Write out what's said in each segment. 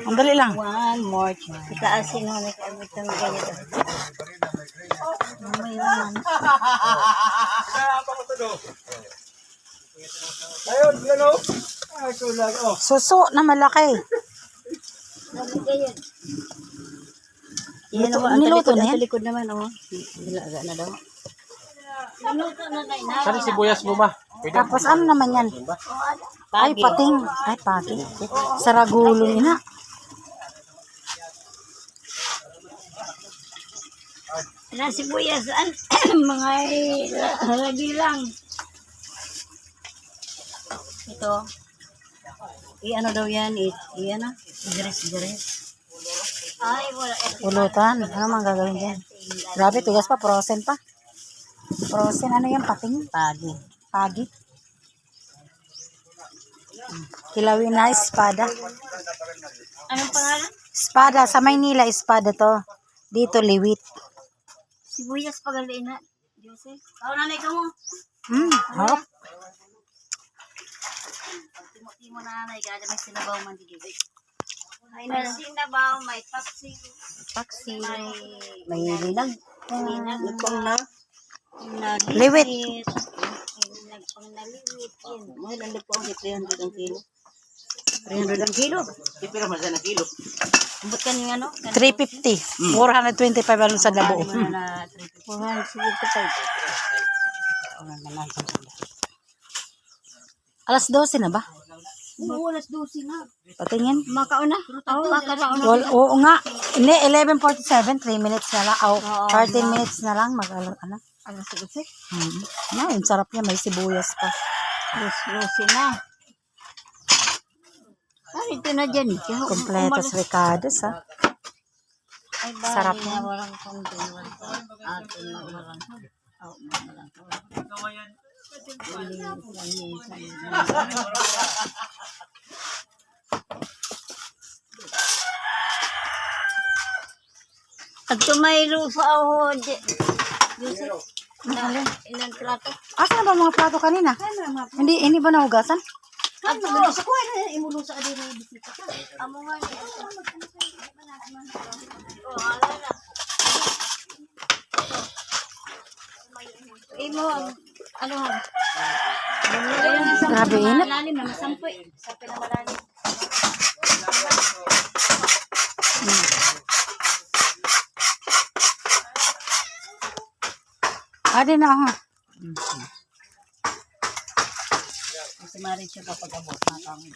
Ang dali lang. One more time. Itaasin mo na kami itong ganito. May naman. Ayun, gano? Ay, kulang. Oh. Suso na malaki. Sabi kayo. Niluto na yan? Ang likod naman, oh. Nilaga na daw. Niluto na na. Saan sibuyas mo ba? Tapos ano naman yan? Ay, pating. Ay, pagi. Saragulong ina. Na sibuyas, mga halagi lang. Ito. I-ano daw yan? I-ano? I-gres-gres. Ay, wala. Ulutan. Ano man gagawin dyan? Grabe, tugas pa. Frozen pa. Frozen. Ano yan? Pating? Pagi. Pagi. Kilawin na espada. Anong pangalan? Espada. Sa Maynila, espada to. Dito, liwit. Sibuyas pagali na. Jose. Ako nanay ka mo. Harap. Timo na nanay ka. May sinabaw man digit. May sinabaw, may paksi. Paksi. May linag. Nagpang na. Liwit. Nagpang na liwit. May nalipang 300 ang kilo. 300 ang kilo? Pero mas na kilo. Ambot ka yung ano? 350. 425 ano sa labo. 475. Alas 12 na ba? Oo, alas 12 na. Patingin. Makauna? Oo, makauna. Oo nga. Hindi, 11:47. 3 minutes na lang. 13 minutes na lang. Ano? Alas 12? Na, yung sarap niya. May sibuyas pa. Alas 12 na. Ay, ito na dyan. Kompletos ricados, ha? Ay, sarap na yan. walang kundi. Atin na walang. Oo, walang. At tumaylo sa ako. Ilang plato? Asa na ba mga plato kanina? Hindi ba nahugasan? At tumaylo sa kuha na imulo sa adin ng bisita. Amo nga. Oh, ala na. Imo, ano ha? Grabe init. Malalim na masampoy. Sa pinamalalim. Adi na ako. Kasi marin siya kapag abot na kami.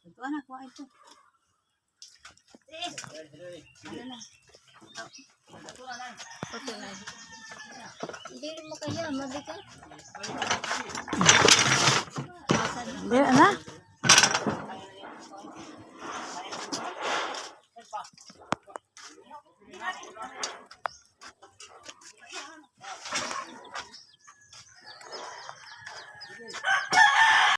Ito anak, kuha ito. Ano na? Ito na. Hindi mo kaya, mabigat. Hindi na.